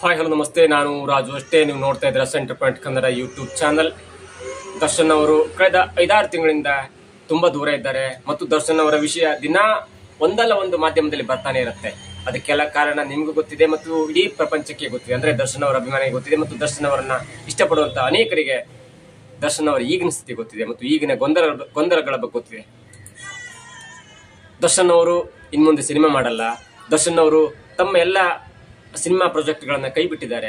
Hi hello ನಮಸ್ತೆ, ನಾನು ರಾಜು. ಅಷ್ಟೇ ನೀವು ನೋಡ್ತಾ ಇದ್ದೀರಾ centre point Kannada YouTube channel. Darshan ಅವರು ಕಳೆದ 5-6 ತಿಂಗಳಿಂದ ತುಂಬಾ ದೂರ ಇದ್ದಾರೆ ಮತ್ತು ದರ್ಶನ್ ಅವರ ವಿಷಯ ದಿನ ಒಂದಲ್ಲ ಒಂದು ಮಾಧ್ಯಮದಲ್ಲಿ ಬರ್ತಾನೆ ಇರುತ್ತೆ. ಅದಕ್ಕೆಲ್ಲ ಕಾರಣ ನಿಮಗೂ ಗೊತ್ತಿದೆ ಮತ್ತು ಇಡೀ ಪ್ರಪಂಚಕ್ಕೆ ಗೊತ್ತಿದೆ. ಅಂದ್ರೆ ದರ್ಶನ್ ಅವರ ಅಭಿಮಾನಿಗೆ ಗೊತ್ತಿದೆ ಮತ್ತು ದರ್ಶನ್ ಅವರನ್ನ ಇಷ್ಟಪಡುವಂತ ಅನೇಕರಿಗೆ ದರ್ಶನ್ ಅವರ ಈಗಿನ ಸ್ಥಿತಿ ಗೊತ್ತಿದೆ ಮತ್ತು ಈಗಿನ ಗೊಂದಲಗಳ ಬಗ್ಗೆ ಗೊತ್ತಿದೆ. ದರ್ಶನ್ ಅವರು ಇನ್ಮುಂದೆ ಸಿನಿಮಾ ಮಾಡಲ್ಲ. ದರ್ಶನ್ ಅವರು ತಮ್ಮ ಎಲ್ಲ ಸಿನಿಮಾ ಪ್ರಾಜೆಕ್ಟ್ ಗಳನ್ನ ಕೈ ಬಿಟ್ಟಿದ್ದಾರೆ.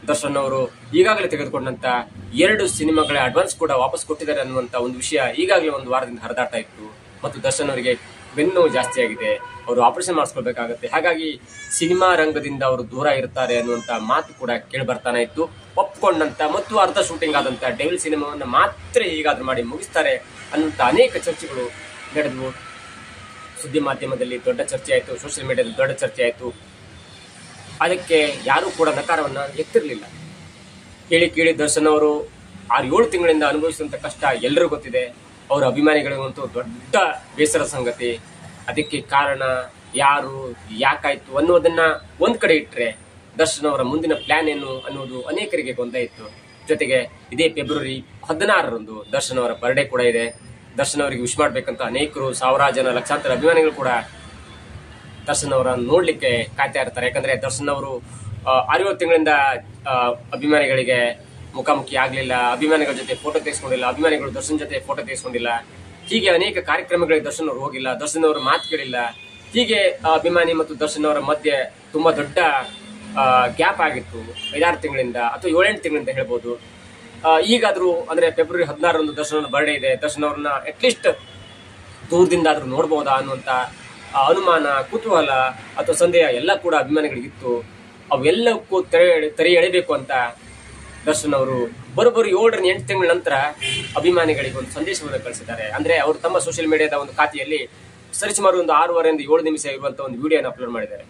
ದರ್ಶನ್ ಅವರು ಈಗಾಗಲೇ ತೆಗೆದುಕೊಂಡಂತ 2 ಸಿನಿಮಾಗಳ ಅಡ್ವಾನ್ಸ್ ಕೂಡ ವಾಪಸ್ ಕೊಟ್ಟಿದ್ದಾರೆ ಅನ್ನುವಂತ ಒಂದು ವಿಷಯ ಈಗಾಗಲೇ ಒಂದು ವಾರದಿಂದ ಹರಿದಾಡ್ತಾ ಇತ್ತು ಮತ್ತು ದರ್ಶನ್ ಅವರಿಗೆ ಬೆನ್ನು ಜಾಸ್ತಿ ಆಗಿದೆ. ಅವರು ಆಪರೇಷನ್ ಮಾಡಿಸ್ಕೊಳ್ಬೇಕಾಗತ್ತೆ. ಹಾಗಾಗಿ ಸಿನಿಮಾ ರಂಗದಿಂದ ಅವರು ದೂರ ಇರ್ತಾರೆ ಅನ್ನುವಂತ ಮಾತು ಕೂಡ ಕೇಳಿ ಬರ್ತಾನೆ ಇತ್ತು. ಒಪ್ಕೊಂಡಂತ ಮತ್ತು ಅರ್ಧ ಶೂಟಿಂಗ್ ಆದಂತ ಡೆವಿಲ್ ಸಿನಿಮಾವನ್ನ ಮಾತ್ರ ಹೀಗಾದ್ರೂ ಮಾಡಿ ಮುಗಿಸ್ತಾರೆ ಅನ್ನುವಂತ ಅನೇಕ ಚರ್ಚೆಗಳು ನಡೆದವು. ಸುದ್ದಿ ಮಾಧ್ಯಮದಲ್ಲಿ ದೊಡ್ಡ ಚರ್ಚೆ ಆಯಿತು, ಸೋಷಿಯಲ್ ಮೀಡಿಯಾದಲ್ಲಿ ದೊಡ್ಡ ಚರ್ಚೆ ಆಯಿತು. ಅದಕ್ಕೆ ಯಾರೂ ಕೂಡ ನಕಾರವನ್ನ ಎತ್ತಿರಲಿಲ್ಲ. ಕೇಳಿ ದರ್ಶನ್ ಅವರು 6-7 ತಿಂಗಳಿಂದ ಅನುಭವಿಸುವಂತ ಕಷ್ಟ ಎಲ್ಲರಿಗೂ ಗೊತ್ತಿದೆ. ಅವರ ಅಭಿಮಾನಿಗಳಿಗಂತೂ ದೊಡ್ಡ ಬೇಸರ ಸಂಗತಿ. ಅದಕ್ಕೆ ಕಾರಣ ಯಾರು, ಯಾಕಾಯ್ತು ಅನ್ನೋದನ್ನ ಒಂದ್ ಕಡೆ ಇಟ್ರೆ ದರ್ಶನ್ ಅವರ ಮುಂದಿನ ಪ್ಲಾನ್ ಏನು ಅನ್ನೋದು ಅನೇಕರಿಗೆ ಗೊಂದಲ ಇತ್ತು. ಜೊತೆಗೆ ಇದೇ ಫೆಬ್ರವರಿ 16ರಂದು ದರ್ಶನ್ ಅವರ ಬರ್ಡೇ ಕೂಡ ಇದೆ. ದರ್ಶನ್ ಅವರಿಗೆ ವಿಶ್ ಮಾಡ್ಬೇಕಂತ ಅನೇಕರು, ಸಾವಿರಾರು ಜನ, ಲಕ್ಷಾಂತರ ಅಭಿಮಾನಿಗಳು ಕೂಡ ದರ್ಶನ್ ಅವರನ್ನು ನೋಡ್ಲಿಕ್ಕೆ ಕಾಯ್ತಾ ಇರ್ತಾರೆ. ಯಾಕಂದ್ರೆ ದರ್ಶನ್ ಅವರು 6-7 ತಿಂಗಳಿಂದ ಅಭಿಮಾನಿಗಳಿಗೆ ಮುಖಾಮುಖಿ ಆಗ್ಲಿಲ್ಲ, ಅಭಿಮಾನಿಗಳ ಜೊತೆ ಫೋಟೋ ತೆಗೆಸ್ಕೊಂಡಿಲ್ಲ, ಅಭಿಮಾನಿಗಳು ದರ್ಶನ್ ಜೊತೆ ಫೋಟೋ ತೆಗೆಸ್ಕೊಂಡಿಲ್ಲ. ಹೀಗೆ ಅನೇಕ ಕಾರ್ಯಕ್ರಮಗಳಿಗೆ ದರ್ಶನ್ ಅವರು ಹೋಗಿಲ್ಲ, ದರ್ಶನ್ ಅವರ ಮಾತು ಕೇಳಿಲ್ಲ. ಹೀಗೆ ಅಭಿಮಾನಿ ಮತ್ತು ದರ್ಶನ್ ಅವರ ಮಧ್ಯೆ ತುಂಬಾ ದೊಡ್ಡ ಗ್ಯಾಪ್ ಆಗಿತ್ತು 5-6 ತಿಂಗಳಿಂದ ಅಥವಾ 7-8 ತಿಂಗಳಿಂದ ಹೇಳ್ಬೋದು. ಈಗಾದ್ರೂ ಅಂದ್ರೆ ಫೆಬ್ರವರಿ 16ರಂದು ದರ್ಶನ್ ಅವರ ಬರ್ಡೇ ಇದೆ. ದರ್ಶನ್ ಅವ್ರನ್ನ ಅಟ್ಲೀಸ್ಟ್ ದೂರದಿಂದ ಆದ್ರೂ ನೋಡ್ಬೋದಾ ಅನ್ನುವಂತ ಅನುಮಾನ, ಕುತೂಹಲ ಅಥವಾ ಸಂದೇಹ ಎಲ್ಲ ಕೂಡ ಅಭಿಮಾನಿಗಳಿಗಿತ್ತು. ಅವೆಲ್ಲಕ್ಕೂ ತೆರೆ ಎಳೆಬೇಕು ಅಂತ ದರ್ಶನ್ ಅವರು ಬರೋಬ್ಬರಿ 7-8 ತಿಂಗಳ ನಂತರ ಅಭಿಮಾನಿಗಳಿಗೆ ಒಂದು ಸಂದೇಶವನ್ನು ಕಳಿಸಿದ್ದಾರೆ. ಅಂದ್ರೆ ಅವರು ತಮ್ಮ ಸೋಷಿಯಲ್ ಮೀಡಿಯಾದ ಒಂದು ಖಾತೆಯಲ್ಲಿ ಸರಿಸುಮಾರು ಒಂದು 6.5 ರಿಂದ 7 ನಿಮಿಷ ಇರುವಂತಹ ಒಂದು ವಿಡಿಯೋನ ಅಪ್ಲೋಡ್ ಮಾಡಿದ್ದಾರೆ.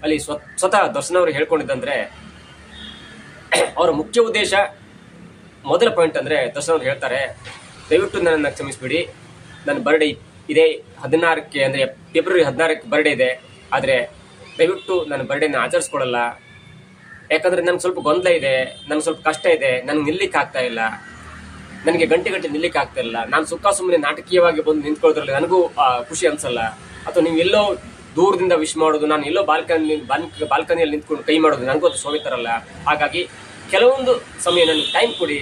ಅಲ್ಲಿ ಸ್ವತಃ ದರ್ಶನ್ ಅವರು ಹೇಳ್ಕೊಂಡಿದ್ದಂದ್ರೆ ಅವರ ಮುಖ್ಯ ಉದ್ದೇಶ, ಮೊದಲ ಪಾಯಿಂಟ್ ಅಂದ್ರೆ ದರ್ಶನ್ ಅವರು ಹೇಳ್ತಾರೆ, ದಯವಿಟ್ಟು ನನ್ನನ್ನು ಕ್ಷಮಿಸ್ಬಿಡಿ, ನನ್ನ ಬರ್ಡೇ ಇದೇ 16ಕ್ಕೆ ಅಂದ್ರೆ ಫೆಬ್ರವರಿ 16ಕ್ಕೆ ಬರ್ಡೇ ಇದೆ. ಆದ್ರೆ ದಯವಿಟ್ಟು ನನ್ನ ಬರ್ಡೇನ ಆಚರಿಸ್ಕೊಡಲ್ಲ. ಯಾಕಂದ್ರೆ ನನ್ಗೆ ಸ್ವಲ್ಪ ಗೊಂದಲ ಇದೆ, ನನ್ಗೆ ಸ್ವಲ್ಪ ಕಷ್ಟ ಇದೆ, ನನ್ಗೆ ನಿಲ್ಲಿಕ್ಕೆ ಆಗ್ತಾ ಇಲ್ಲ, ನನಗೆ ಗಂಟೆ ನಿಲ್ಲಿಕ್ಕೆ ಆಗ್ತಾ ಇಲ್ಲ. ನಾನು ಸುಖ ಸುಮ್ಮನೆ ನಾಟಕೀಯವಾಗಿ ಬಂದು ನಿಂತ್ಕೊಳ್ಳೋದ್ರಲ್ಲಿ ನನಗೂ ಖುಷಿ ಅನ್ಸಲ್ಲ. ಅಥವಾ ನೀವು ಎಲ್ಲೋ ದೂರದಿಂದ ವಿಶ್ ಮಾಡೋದು, ನಾನು ಎಲ್ಲೋ ಬಾಲ್ಕನಿಯಲ್ಲಿ ನಿಂತ್ಕೊಂಡು ಕೈ ಮಾಡೋದು ನನಗೂ ಅದು ಸೋವಿತಾರಲ್ಲ. ಹಾಗಾಗಿ ಕೆಲವೊಂದು ಸಮಯ ನನಗೆ ಟೈಮ್ ಕೊಡಿ,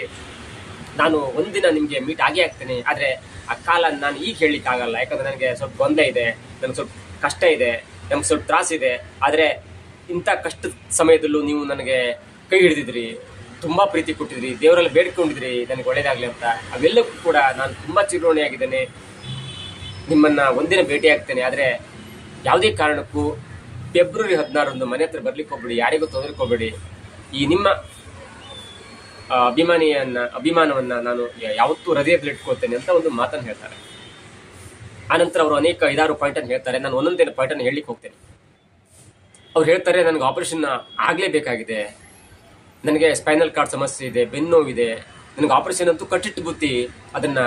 ನಾನು ಒಂದಿನ ನಿಮ್ಗೆ ಮೀಟ್ ಆಗೇ ಆಗ್ತೇನೆ. ಆದ್ರೆ ಆ ಕಾಲ ನಾನು ಈಗ ಹೇಳಲಿಕ್ಕೆ ಆಗಲ್ಲ. ಯಾಕಂದ್ರೆ ನನಗೆ ಸ್ವಲ್ಪ ಗೊಂದಲ ಇದೆ, ನನಗೆ ಸ್ವಲ್ಪ ಕಷ್ಟ ಇದೆ, ನಮ್ಗೆ ಸ್ವಲ್ಪ ತ್ರಾಸಿದೆ. ಆದ್ರೆ ಇಂಥ ಕಷ್ಟದ ಸಮಯದಲ್ಲೂ ನೀವು ನನಗೆ ಕೈ ಹಿಡಿದಿದ್ರಿ, ತುಂಬಾ ಪ್ರೀತಿ ಕೊಟ್ಟಿದ್ರಿ, ದೇವರಲ್ಲಿ ಬೇಡ್ಕೊಂಡಿದ್ರಿ ನನಗೆ ಒಳ್ಳೇದಾಗ್ಲಿ ಅಂತ. ಅವೆಲ್ಲಕ್ಕೂ ಕೂಡ ನಾನು ತುಂಬಾ ಚಿರೋಣಿಯಾಗಿದ್ದೇನೆ. ನಿಮ್ಮನ್ನ ಒಂದಿನ ಭೇಟಿ ಆಗ್ತೇನೆ. ಆದ್ರೆ ಯಾವುದೇ ಕಾರಣಕ್ಕೂ ಫೆಬ್ರವರಿ 16ರಂದು ಮನೆ ಹತ್ರ ಬರ್ಲಿಕ್ಕೆ ಹೋಗ್ಬೇಡಿ, ಯಾರಿಗೂ ತೊಂದರೆ ಕೊಡ್ಬೇಡಿ. ಈ ನಿಮ್ಮ ಅಭಿಮಾನವನ್ನ ನಾನು ಯಾವತ್ತೂ ಹೃದಯದಲ್ಲಿ ಇಟ್ಕೊಳ್ತೇನೆ ಅಂತ ಒಂದು ಮಾತನ್ನು ಹೇಳ್ತಾರೆ. ಆನಂತರ ಅವರು ಅನೇಕ 5-6 ಪಾಯಿಂಟ್ ಅನ್ನು ಹೇಳ್ತಾರೆ. ನಾನು ಒಂದೊಂದೇ ಪಾಯಿಂಟ್ ಅನ್ನು ಹೇಳಲಿಕ್ಕೆ ಹೋಗ್ತೇನೆ. ಅವ್ರು ಹೇಳ್ತಾರೆ, ನನಗೆ ಆಪರೇಷನ್ ಆಗ್ಲೇಬೇಕಾಗಿದೆ, ನನಗೆ ಸ್ಪೈನಲ್ ಕಾರ್ಡ್ ಸಮಸ್ಯೆ ಇದೆ, ಬೆನ್ನು ನೋವಿದೆ, ನನಗೆ ಆಪರೇಷನ್ ಅಂತೂ ಕಟ್ಟಿಟ್ಟು ಬುತ್ತಿ, ಅದನ್ನ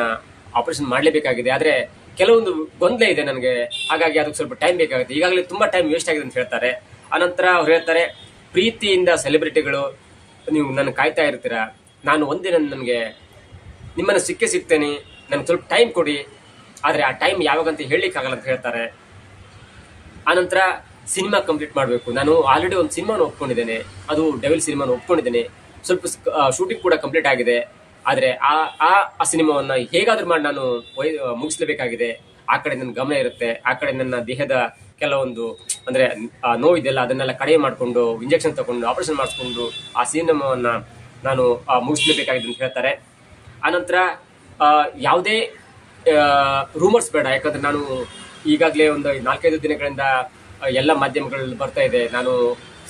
ಆಪರೇಷನ್ ಮಾಡ್ಲೇಬೇಕಾಗಿದೆ. ಆದ್ರೆ ಕೆಲವೊಂದು ಗೊಂದಲ ಇದೆ ನನಗೆ, ಹಾಗಾಗಿ ಅದಕ್ಕೆ ಸ್ವಲ್ಪ ಟೈಮ್ ಬೇಕಾಗುತ್ತೆ. ಈಗಾಗಲೇ ತುಂಬಾ ಟೈಮ್ ವೇಸ್ಟ್ ಆಗಿದೆ ಅಂತ ಹೇಳ್ತಾರೆ. ಆನಂತರ ಅವ್ರು ಹೇಳ್ತಾರೆ, ಪ್ರೀತಿಯಿಂದ ಸೆಲೆಬ್ರಿಟಿಗಳು ನೀವು ನನ್ನ ಕಾಯ್ತಾ ಇರ್ತೀರಾ, ನಾನು ಒಂದಿನ ನನಗೆ ನಿಮ್ಮನ್ನು ಸಿಗ್ತೇನೆ, ನನ್ಗೆ ಸ್ವಲ್ಪ ಟೈಮ್ ಕೊಡಿ. ಆದ್ರೆ ಆ ಟೈಮ್ ಯಾವಾಗಂತ ಹೇಳಲಿಕ್ಕೆ ಆಗಲ್ಲ ಅಂತ ಹೇಳ್ತಾರೆ. ಆನಂತರ ಸಿನಿಮಾ ಕಂಪ್ಲೀಟ್ ಮಾಡಬೇಕು. ನಾನು ಆಲ್ರೆಡಿ ಒಂದು ಸಿನಿಮಾನ ಒಪ್ಕೊಂಡಿದ್ದೇನೆ, ಅದು ಡೆವಿಲ್ ಸಿನಿಮಾನ ಒಪ್ಕೊಂಡಿದ್ದೇನೆ. ಸ್ವಲ್ಪ ಶೂಟಿಂಗ್ ಕೂಡ ಕಂಪ್ಲೀಟ್ ಆಗಿದೆ. ಆದ್ರೆ ಆ ಸಿನಿಮಾವನ್ನ ಹೇಗಾದ್ರೂ ಮಾಡಿ ನಾನು ಮುಗಿಸ್ಲೇಬೇಕಾಗಿದೆ. ಆ ಕಡೆ ನನ್ನ ಗಮನ ಇರುತ್ತೆ, ಆ ಕಡೆ ನನ್ನ ದೇಹದ ಕೆಲವೊಂದು ಅಂದ್ರೆ ನೋವಿದೆಲ್ಲ ಅದನ್ನೆಲ್ಲ ಕಡಿಮೆ ಮಾಡಿಕೊಂಡು, ಇಂಜೆಕ್ಷನ್ ತಗೊಂಡು, ಆಪರೇಷನ್ ಮಾಡಿಸ್ಕೊಂಡು ಆ ಸಿನಿಮಾವನ್ನ ನಾನು ಮುಗಿಸ್ಲೇಬೇಕಾಗಿದೆ ಅಂತ ಹೇಳ್ತಾರೆ. ಆನಂತರ ಯಾವುದೇ ರೂಮರ್ಸ್ ಬೇಡ. ಯಾಕಂದ್ರೆ ನಾನು ಈಗಾಗಲೇ ಒಂದು 4-5 ದಿನಗಳಿಂದ ಎಲ್ಲ ಮಾಧ್ಯಮಗಳಲ್ಲಿ ಬರ್ತಾ ಇದೆ, ನಾನು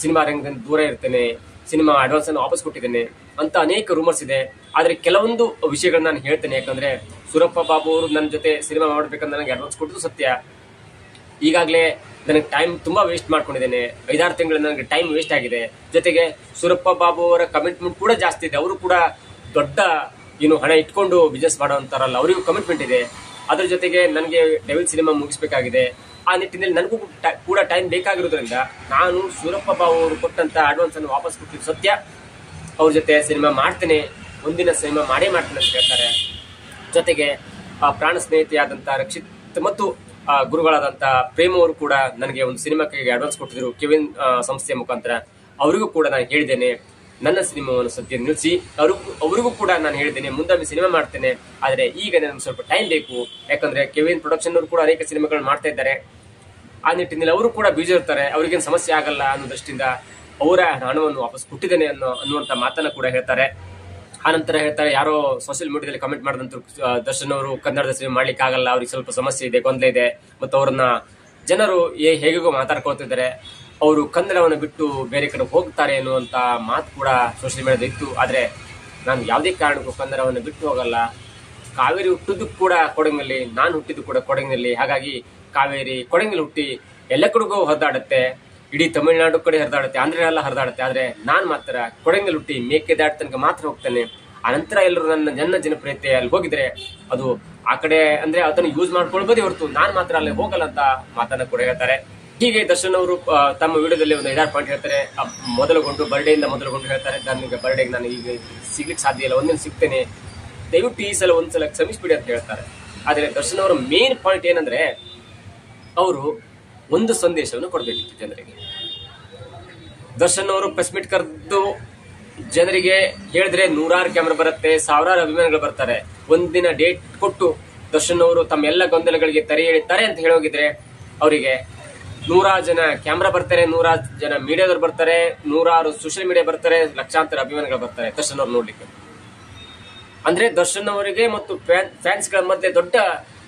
ಸಿನಿಮಾ ರಂಗದಿಂದ ದೂರ ಇರ್ತೇನೆ, ಸಿನಿಮಾ ಅಡ್ವಾನ್ಸ್ ಅನ್ನು ವಾಪಸ್ ಕೊಟ್ಟಿದ್ದೇನೆ ಅಂತ ಅನೇಕ ರೂಮರ್ಸ್ ಇದೆ. ಆದ್ರೆ ಕೆಲವೊಂದು ವಿಷಯಗಳನ್ನ ನಾನು ಹೇಳ್ತೇನೆ. ಯಾಕಂದ್ರೆ ಸೂರಪ್ಪ ಬಾಬು ಅವರು ನನ್ನ ಜೊತೆ ಸಿನಿಮಾ ಮಾಡ್ಬೇಕಂತ ನನಗೆ ಅಡ್ವಾನ್ಸ್ ಕೊಟ್ಟದ್ದು ಸತ್ಯ. ಈಗಾಗಲೇ ನನಗೆ ಟೈಮ್ ತುಂಬಾ ವೇಸ್ಟ್ ಮಾಡ್ಕೊಂಡಿದ್ದೇನೆ. 5-6 ತಿಂಗಳು ನನಗೆ ಟೈಮ್ ವೇಸ್ಟ್ ಆಗಿದೆ. ಜೊತೆಗೆ ಸೂರಪ್ಪ ಬಾಬು ಅವರ ಕಮಿಟ್ಮೆಂಟ್ ಕೂಡ ಜಾಸ್ತಿ ಇದೆ. ಅವರು ಕೂಡ ದೊಡ್ಡ ಹಣ ಇಟ್ಕೊಂಡು ಬಿಸ್ನೆಸ್ ಮಾಡೋಂತಾರಲ್ಲ, ಅವರಿಗೂ ಕಮಿಟ್ಮೆಂಟ್ ಇದೆ. ಅದ್ರ ಜೊತೆಗೆ ನನಗೆ ಡೆವಿಲ್ ಸಿನಿಮಾ ಮುಗಿಸ್ಬೇಕಾಗಿದೆ. ಆ ನಿಟ್ಟಿನಲ್ಲಿ ನನಗೂ ಕೂಡ ಟೈಮ್ ಬೇಕಾಗಿರೋದ್ರಿಂದ ನಾನು ಸೂರಪ್ಪ ಬಾಬು ಅವರು ಕೊಟ್ಟಂತ ಅಡ್ವಾನ್ಸ್ ಅನ್ನು ವಾಪಸ್ ಕೊಟ್ಟಿದ್ದು ಸತ್ಯ. ಅವ್ರ ಜೊತೆ ಸಿನಿಮಾ ಮಾಡ್ತೇನೆ, ಮುಂದಿನ ಸಿನಿಮಾ ಮಾಡೇ ಮಾಡ್ತೇನೆ ಅಂತ ಹೇಳ್ತಾರೆ. ಜೊತೆಗೆ ಪ್ರಾಣ ಸ್ನೇಹಿತೆಯಾದಂತಹ ರಕ್ಷಿತ್ ಮತ್ತು ಗುರುಗಳಾದಂತ ಪ್ರೇಮ್ ಅವರು ಕೂಡ ನನಗೆ ಒಂದು ಸಿನಿಮಾಕ್ಕೆ ಅಡ್ವಾನ್ಸ್ ಕೊಟ್ಟಿದ್ರು ಕೆವಿನ್ ಸಂಸ್ಥೆಯ ಮುಖಾಂತರ. ಅವರಿಗೂ ಕೂಡ ನಾನು ಹೇಳಿದ್ದೇನೆ ನನ್ನ ಸಿನಿಮಾವನ್ನು ಸದ್ಯ ನಿಲ್ಲಿಸಿ. ಅವರಿಗೂ ಕೂಡ ನಾನು ಹೇಳಿದ್ದೇನೆ ಮುಂದೊಮ್ಮೆ ಸಿನಿಮಾ ಮಾಡ್ತೇನೆ, ಆದ್ರೆ ಈಗ ನನಗೆ ಸ್ವಲ್ಪ ಟೈಮ್ ಬೇಕು. ಯಾಕಂದ್ರೆ ಕೆವಿನ್ ಪ್ರೊಡಕ್ಷನ್ ಅವರು ಕೂಡ ಅನೇಕ ಸಿನಿಮಾಗಳು ಮಾಡ್ತಾ ಇದ್ದಾರೆ. ಆ ನಿಟ್ಟಿನಲ್ಲಿ ಅವರು ಕೂಡ ಬೀಜ ಇರ್ತಾರೆ, ಅವ್ರಿಗೇನು ಸಮಸ್ಯೆ ಆಗಲ್ಲ ಅನ್ನೋ ದೃಷ್ಟಿಯಿಂದ ಅವರ ಹಣವನ್ನು ವಾಪಸ್ ಕೊಟ್ಟಿದ್ದೇನೆ ಅನ್ನುವಂತ ಮಾತನ್ನ ಕೂಡ ಹೇಳ್ತಾರೆ. ಆನಂತರ ಹೇಳ್ತಾರೆ, ಯಾರೋ ಸೋಷಿಯಲ್ ಮೀಡಿಯಾದಲ್ಲಿ ಕಮೆಂಟ್ ಮಾಡಿದಂತರು ದರ್ಶನ್ ಅವರು ಕನ್ನಡದ ಸಿನಿಮಾ ಮಾಡ್ಲಿಕ್ಕೆ ಆಗಲ್ಲ, ಅವ್ರಿಗೆ ಸ್ವಲ್ಪ ಸಮಸ್ಯೆ ಇದೆ, ಗೊಂದಲ ಇದೆ, ಮತ್ತು ಅವರನ್ನ ಜನರು ಹೇಗೂ ಮಾತಾಡ್ಕೊಳ್ತಿದ್ದಾರೆ, ಅವರು ಕನ್ನಡವನ್ನು ಬಿಟ್ಟು ಬೇರೆ ಕಡೆ ಹೋಗ್ತಾರೆ ಅನ್ನುವಂತ ಮಾತು ಕೂಡ ಸೋಷಿಯಲ್ ಮೀಡಿಯಾದಲ್ಲಿ ಇತ್ತು. ಆದ್ರೆ ನಾನು ಯಾವುದೇ ಕಾರಣಕ್ಕೂ ಕನ್ನಡವನ್ನು ಬಿಟ್ಟು ಹೋಗಲ್ಲ. ಕಾವೇರಿ ಹುಟ್ಟಿದ್ದು ಕೂಡ ಕೊಡಗಿನಲ್ಲಿ, ನಾನು ಹುಟ್ಟಿದ್ದು ಕೂಡ ಕೊಡಗಿನಲ್ಲಿ. ಹಾಗಾಗಿ ಕಾವೇರಿ ಕೊಡಗಿನಲ್ಲಿ ಹುಟ್ಟಿ ಎಲ್ಲ ಕಡೆಗೂ ಹರಿದಾಡುತ್ತೆ, ಇಡೀ ತಮಿಳುನಾಡು ಕಡೆ ಹರಿದಾಡುತ್ತೆ, ಆಂಧ್ರ ಎಲ್ಲ ಹರಿದಾಡುತ್ತೆ. ಆದ್ರೆ ನಾನ್ ಮಾತ್ರ ಕೊಡಗಿನಲ್ಲಿ ಹುಟ್ಟಿ ಮೇಕೆದಾಟ ತನಕ ಮಾತ್ರ ಹೋಗ್ತೇನೆ. ಆನಂತರ ಎಲ್ಲರೂ ನನ್ನ ಜನಪ್ರಿಯತೆ ಅಲ್ಲಿ ಹೋಗಿದ್ರೆ ಅದು ಆ ಕಡೆ ಅಂದ್ರೆ ಅದನ್ನು ಯೂಸ್ ಮಾಡ್ಕೊಳ್ಬೋದೇ ಹೊರತು ನಾನ್ ಮಾತ್ರ ಅಲ್ಲಿ ಹೋಗಲ್ಲ ಅಂತ ಮಾತನ್ನ ಕೂಡ ಹೇಳ್ತಾರೆ. ಹೀಗೆ ದರ್ಶನ್ ಅವರು ತಮ್ಮ ವಿಡಿಯೋದಲ್ಲಿ ಒಂದು 5-6 ಪಾಯಿಂಟ್ ಹೇಳ್ತಾರೆ. ಮೊದಲುಗೊಂಡು ಬರ್ಡೇಯಿಂದ ಮೊದಲುಗೊಂಡು ಹೇಳ್ತಾರೆ, ನನಗೆ ಬರ್ಡೇಗೆ ನಾನು ಈಗ ಸಿಗ್ಲಿಕ್ಕೆ ಸಾಧ್ಯ ಇಲ್ಲ, ಒಂದಿನ ಸಿಗ್ತೇನೆ, ದಯವಿಟ್ಟು ಈ ಸಲ ಒಂದ್ಸಲ ಕ್ಷಮಿಸ್ಬಿಡಿ ಅಂತ ಹೇಳ್ತಾರೆ. ಆದ್ರೆ ದರ್ಶನ್ ಅವರ ಮೇನ್ ಪಾಯಿಂಟ್ ಏನಂದ್ರೆ ಅವರು ಒಂದು ಸಂದೇಶವನ್ನು ಕೊಡಬೇಕಿತ್ತು ಜನರಿಗೆ. ದರ್ಶನ್ ಅವರು ಪ್ರೆಸ್ ಮೀಟ್ ಕರೆದು ಜನರಿಗೆ ಹೇಳಿದ್ರೆ 100 ಕ್ಯಾಮೆರಾ ಬರುತ್ತೆ, 1000 ಅಭಿಮಾನಿಗಳು ಬರ್ತಾರೆ. ಒಂದಿನ ಡೇಟ್ ಕೊಟ್ಟು ದರ್ಶನ್ ಅವರು ತಮ್ಮ ಎಲ್ಲ ಗೊಂದಲಗಳಿಗೆ ತೆರೆ ಎಳಿತಾರೆ ಅಂತ ಹೇಳೋಗಿದ್ರೆ ಅವರಿಗೆ 100 ಜನ ಕ್ಯಾಮ್ರಾ ಬರ್ತಾರೆ, 100 ಜನ ಮೀಡಿಯಾದವ್ರು ಬರ್ತಾರೆ, 100 ಸೋಷಿಯಲ್ ಮೀಡಿಯಾ ಬರ್ತಾರೆ, ಲಕ್ಷಾಂತರ ಅಭಿಮಾನಿಗಳು ಬರ್ತಾರೆ ದರ್ಶನ್ ಅವ್ರು ನೋಡ್ಲಿಕ್ಕೆ. ಅಂದ್ರೆ ದರ್ಶನ್ ಅವರಿಗೆ ಮತ್ತು ಫ್ಯಾನ್ಸ್ ಗಳ ಮಧ್ಯೆ ದೊಡ್ಡ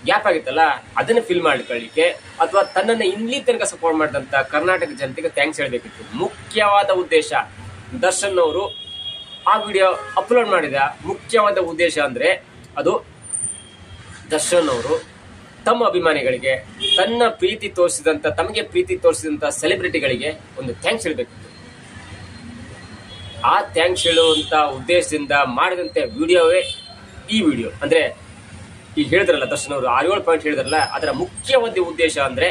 ಗ್ಯಾಪ್ ಆಗಿತ್ತಲ್ಲ, ಅದನ್ನ ಫಿಲ್ ಮಾಡ್ಕೊಳ್ಳಿಕ್ಕೆ ಅಥವಾ ತನ್ನನ್ನು ಇಲ್ಲಿ ತನಕ ಸಪೋರ್ಟ್ ಮಾಡಿದಂತ ಕರ್ನಾಟಕ ಜನತೆಗೆ ಥ್ಯಾಂಕ್ಸ್ ಹೇಳಬೇಕಿತ್ತು. ಮುಖ್ಯವಾದ ಉದ್ದೇಶ ದರ್ಶನ್ ಅವರು ಆ ವಿಡಿಯೋ ಅಪ್ಲೋಡ್ ಮಾಡಿದ ಮುಖ್ಯವಾದ ಉದ್ದೇಶ ಅಂದ್ರೆ ಅದು ದರ್ಶನ್ ಅವರು ತಮ್ಮ ಅಭಿಮಾನಿಗಳಿಗೆ, ತನ್ನ ಪ್ರೀತಿ ತೋರಿಸಿದಂತ, ತಮಗೆ ಪ್ರೀತಿ ತೋರಿಸಿದಂತ ಸೆಲೆಬ್ರಿಟಿಗಳಿಗೆ ಒಂದು ಥ್ಯಾಂಕ್ಸ್ ಹೇಳಬೇಕಿತ್ತು. ಆ ಥ್ಯಾಂಕ್ಸ್ ಹೇಳುವಂತ ಉದ್ದೇಶದಿಂದ ಮಾಡಿದಂತೆ ವಿಡಿಯೋವೇ ಈ ವಿಡಿಯೋ. ಅಂದ್ರೆ ಈಗ ಹೇಳಿದ್ರಲ್ಲ ದರ್ಶನ್ ಅವರು 6-7 ಪಾಯಿಂಟ್ ಹೇಳಿದ್ರಲ್ಲ, ಅದರ ಮುಖ್ಯವಾದ ಉದ್ದೇಶ ಅಂದ್ರೆ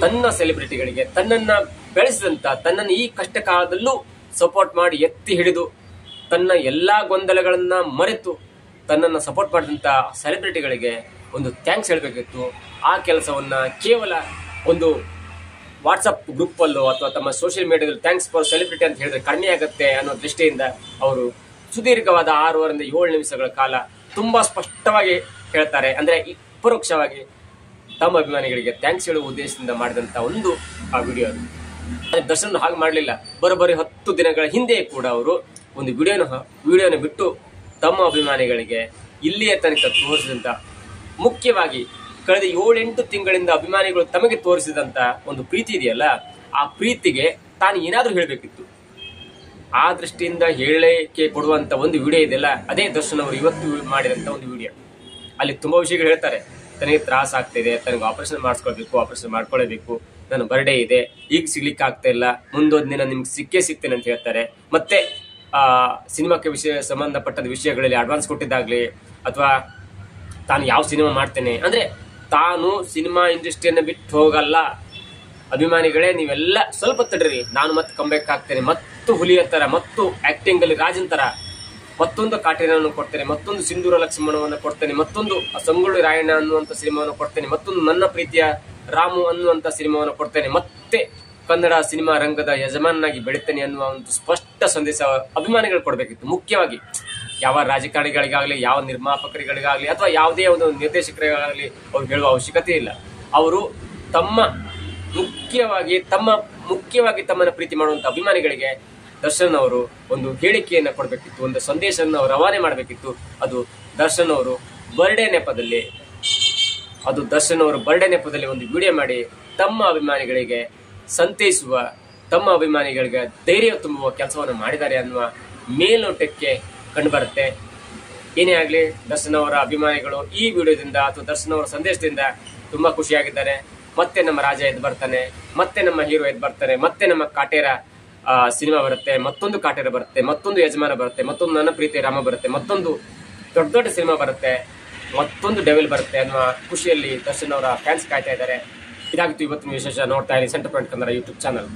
ತನ್ನ ಸೆಲೆಬ್ರಿಟಿಗಳಿಗೆ, ತನ್ನನ್ನ ಬೆಳೆಸಿದಂತ, ತನ್ನನ್ನು ಈ ಕಷ್ಟ ಕಾಲದಲ್ಲೂ ಸಪೋರ್ಟ್ ಮಾಡಿ ಎತ್ತಿ ಹಿಡಿದು ತನ್ನ ಎಲ್ಲಾ ಗೊಂದಲಗಳನ್ನ ಮರೆತು ತನ್ನನ್ನು ಸಪೋರ್ಟ್ ಮಾಡಿದಂತ ಸೆಲೆಬ್ರಿಟಿಗಳಿಗೆ ಒಂದು ಥ್ಯಾಂಕ್ಸ್ ಹೇಳಬೇಕಿತ್ತು. ಆ ಕೆಲಸವನ್ನ ಕೇವಲ ಒಂದು ವಾಟ್ಸಪ್ ಗ್ರೂಪ್ ಅಲ್ಲೋ ಅಥವಾ ತಮ್ಮ ಸೋಷಿಯಲ್ ಮೀಡಿಯಾದಲ್ಲಿ ಥ್ಯಾಂಕ್ಸ್ ಫಾರ್ ಸೆಲೆಬ್ರಿಟಿ ಅಂತ ಹೇಳಿದ್ರೆ ಕಡಿಮೆ ಆಗುತ್ತೆ ಅನ್ನೋ ದೃಷ್ಟಿಯಿಂದ ಅವರು ಸುದೀರ್ಘವಾದ 6ರಿಂದ 7 ನಿಮಿಷಗಳ ಕಾಲ ತುಂಬಾ ಸ್ಪಷ್ಟವಾಗಿ ಹೇಳ್ತಾರೆ. ಅಂದ್ರೆ ಪರೋಕ್ಷವಾಗಿ ತಮ್ಮ ಅಭಿಮಾನಿಗಳಿಗೆ ಥ್ಯಾಂಕ್ಸ್ ಹೇಳುವ ಉದ್ದೇಶದಿಂದ ಮಾಡಿದಂತ ಒಂದು ಆ ವಿಡಿಯೋ. ದರ್ಶನ್ ಹಾಗೆ ಮಾಡಲಿಲ್ಲ. ಬರೋಬ್ಬರಿ 10 ದಿನಗಳ ಹಿಂದೆ ಕೂಡ ಅವರು ಒಂದು ವಿಡಿಯೋನ ಬಿಟ್ಟು ತಮ್ಮ ಅಭಿಮಾನಿಗಳಿಗೆ ಇಲ್ಲಿಯ ತನಕ ತೋರಿಸಿದಂತ, ಮುಖ್ಯವಾಗಿ ಕಳೆದ 7-8 ತಿಂಗಳಿಂದ ಅಭಿಮಾನಿಗಳು ತಮಗೆ ತೋರಿಸಿದಂತ ಒಂದು ಪ್ರೀತಿ ಇದೆಯಲ್ಲ, ಆ ಪ್ರೀತಿಗೆ ತಾನು ಏನಾದ್ರೂ ಹೇಳಬೇಕಿತ್ತು. ಆ ದೃಷ್ಟಿಯಿಂದ ಹೇಳಿಕೆ ಕೊಡುವಂತ ಒಂದು ವಿಡಿಯೋ ಇದೆಯಲ್ಲ, ಅದೇ ದರ್ಶನ್ ಅವರು ಇವತ್ತು ಮಾಡಿದಂತ ಒಂದು ವಿಡಿಯೋ. ಅಲ್ಲಿ ತುಂಬಾ ವಿಷಯಗಳು ಹೇಳ್ತಾರೆ. ತನಗೆ ತ್ರಾಸ ಆಗ್ತಿದೆ, ತನಗೆ ಆಪರೇಷನ್ ಮಾಡಿಸ್ಕೊಳ್ಬೇಕು, ಆಪರೇಷನ್ ಮಾಡ್ಕೊಳ್ಳೇಬೇಕು, ನನ್ನ ಬರ್ಡೇ ಇದೆ, ಈಗ ಸಿಗ್ಲಿಕ್ಕೆ ಆಗ್ತಾ ಇಲ್ಲ, ಮುಂದೊಂದು ದಿನ ನಿಮ್ಗೆ ಸಿಗ್ತೇನೆ ಅಂತ ಹೇಳ್ತಾರೆ. ಮತ್ತೆ ಸಿನಿಮಾಕ್ಕೆ ಸಂಬಂಧಪಟ್ಟದ ವಿಷಯಗಳಲ್ಲಿ ಅಡ್ವಾನ್ಸ್ ಕೊಟ್ಟಿದ್ದಾಗ್ಲಿ, ಅಥವಾ ತಾನು ಯಾವ ಸಿನಿಮಾ ಮಾಡ್ತೇನೆ ಅಂದ್ರೆ ತಾನು ಸಿನಿಮಾ ಇಂಡಸ್ಟ್ರಿಯನ್ನ ಬಿಟ್ಟು ಹೋಗಲ್ಲ, ಅಭಿಮಾನಿಗಳೇ ನೀವೆಲ್ಲ ಸ್ವಲ್ಪ ತಡ್ರಿ, ನಾನು ಮತ್ತೆ ಕಂಬ್ಯಾಕ್ ಆಗ್ತೇನೆ, ಮತ್ತು ಹುಲಿಯ ತರ, ಮತ್ತು ಆಕ್ಟಿಂಗ್ ಅಲ್ಲಿ ರಾಜನ್ ತರ ಮತ್ತೊಂದು ಕಾಟೇರನ್ನು ಕೊಡ್ತೇನೆ, ಮತ್ತೊಂದು ಸಿಂಧೂರ ಲಕ್ಷ್ಮಣವನ್ನು ಕೊಡ್ತೇನೆ, ಮತ್ತೊಂದು ಸಂಗೊಳ್ಳಿ ರಾಯಣ್ಣ ಅನ್ನುವಂತ ಸಿನಿಮಾವನ್ನು ಕೊಡ್ತೇನೆ, ಮತ್ತೊಂದು ನನ್ನ ಪ್ರೀತಿಯ ರಾಮು ಅನ್ನುವಂತ ಸಿನಿಮಾವನ್ನು ಕೊಡ್ತೇನೆ, ಮತ್ತೆ ಕನ್ನಡ ಸಿನಿಮಾ ರಂಗದ ಯಜಮಾನನಾಗಿ ಬೆಳಿತೇನೆ ಅನ್ನುವ ಒಂದು ಸ್ಪಷ್ಟ ಸಂದೇಶ ಅಭಿಮಾನಿಗಳು ಕೊಡಬೇಕಿತ್ತು. ಮುಖ್ಯವಾಗಿ ಯಾವ ರಾಜಕಾರಣಿಗಳಿಗಾಗಲಿ, ಯಾವ ನಿರ್ಮಾಪಕರಿಗಳಿಗಾಗಲಿ, ಅಥವಾ ಯಾವುದೇ ಒಂದು ನಿರ್ದೇಶಕರಿಗಾಗಲಿ ಅವ್ರು ಹೇಳುವ ಅವಶ್ಯಕತೆ ಇಲ್ಲ. ಅವರು ಮುಖ್ಯವಾಗಿ ತಮ್ಮನ್ನ ಪ್ರೀತಿ ಮಾಡುವಂತ ಅಭಿಮಾನಿಗಳಿಗೆ ದರ್ಶನ್ ಅವರು ಒಂದು ಹೇಳಿಕೆಯನ್ನ ಕೊಡಬೇಕಿತ್ತು, ಒಂದು ಸಂದೇಶವನ್ನು ರವಾನೆ ಮಾಡಬೇಕಿತ್ತು. ಅದು ದರ್ಶನ್ ಅವರು ಬರ್ಡೇ ನೆಪದಲ್ಲಿ ಒಂದು ವಿಡಿಯೋ ಮಾಡಿ ತಮ್ಮ ಅಭಿಮಾನಿಗಳಿಗೆ ಸಂತೈಸುವ, ತಮ್ಮ ಅಭಿಮಾನಿಗಳಿಗೆ ಧೈರ್ಯ ತುಂಬುವ ಕೆಲಸವನ್ನು ಮಾಡಿದ್ದಾರೆ ಅನ್ನುವ ಮೇಲ್ನೋಟಕ್ಕೆ ಕಂಡುಬರುತ್ತೆ. ಏನೇ ಆಗ್ಲಿ, ದರ್ಶನ್ ಅವರ ಅಭಿಮಾನಿಗಳು ಈ ವಿಡಿಯೋದಿಂದ ಅಥವಾ ದರ್ಶನ್ ಅವರ ಸಂದೇಶದಿಂದ ತುಂಬಾ ಖುಷಿಯಾಗಿದ್ದಾರೆ. ಮತ್ತೆ ನಮ್ಮ ರಾಜ ಎದ್ದು ಬರ್ತಾನೆ, ಮತ್ತೆ ನಮ್ಮ ಹೀರೋ ಎದ್ದು ಬರ್ತಾರೆ, ಮತ್ತೆ ನಮ್ಮ ಕಾಟೇರ ಸಿನಿಮಾ ಬರುತ್ತೆ, ಮತ್ತೊಂದು ಕಾಟೇರ ಬರುತ್ತೆ, ಮತ್ತೊಂದು ಯಜಮಾನ ಬರುತ್ತೆ, ಮತ್ತೊಂದು ನನ್ನ ಪ್ರೀತಿ ರಾಮ ಬರುತ್ತೆ, ಮತ್ತೊಂದು ದೊಡ್ಡ ಸಿನಿಮಾ ಬರುತ್ತೆ. ಮತ್ತೊಂದು ಡೆವಿಲ್ ಬರುತ್ತೆ ಅನ್ನುವ ಖುಷಿಯಲ್ಲಿ ದರ್ಶನ್ ಅವರ ಫ್ಯಾನ್ಸ್ ಕಾಯ್ತಾ ಇದ್ದಾರೆ. ಇದಾಗಿತ್ತು ಇವತ್ತಿನ ವಿಶೇಷ. ನೋಡ್ತಾ ಇರಿ centre point Kannada YouTube channel.